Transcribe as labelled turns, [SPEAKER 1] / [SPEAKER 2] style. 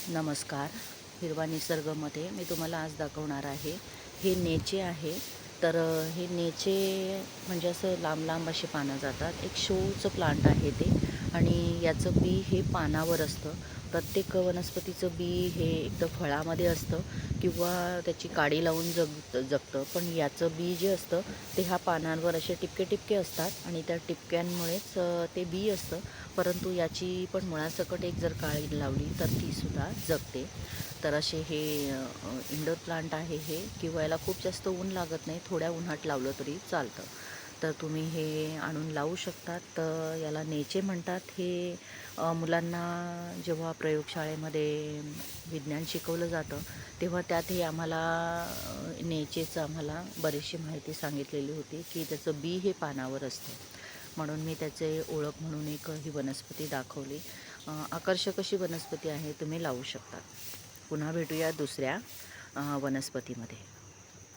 [SPEAKER 1] नमस्कार. हिरवा निसर्गमध्ये मी तुम्हाला आज दाखवणार आहे. हे नेचे आहे. तर हे नेचे म्हणजे असं लांब-लांब असे पानं जातात. एक शोचं प्लांट आहे ते आणि याचं बी हे पानावर असतं. प्रत्येक वनस्पतीचं बी हे एकतर फळामध्ये असतं किंवा त्याची काडी लावून जगतं. पण याचं बी जे असतं ते ह्या पानांवर असे टिपके-टिपके असतात आणि त्या टिपक्यांमुळेच ते बी असतं. परंतु याची पण मुळासकट एक जर काडी लावली तर तीसुद्धा जगते. तर असे हे इंडोर प्लांट आहे हे, किंवा याला खूप जास्त ऊन लागत नाही, थोड्या उन्हात लावलं तरी चालतं. तर तुम्ही हे आणून लावू शकतात. तर याला नेचे म्हणतात. हे मुलांना जेव्हा प्रयोगशाळेमध्ये विज्ञान शिकवलं जातं तेव्हा त्यात हे आम्हाला नेचेचं आम्हाला बरीचशी माहिती सांगितलेली होती की त्याचं बी हे पानावर असतं. म्हणून मी त्याचे ओळख म्हणून एक ही वनस्पती दाखवली. आकर्षक अशी वनस्पती आहे, तुम्ही लावू शकता. पुन्हा भेटूया दुसऱ्या वनस्पतीमध्ये.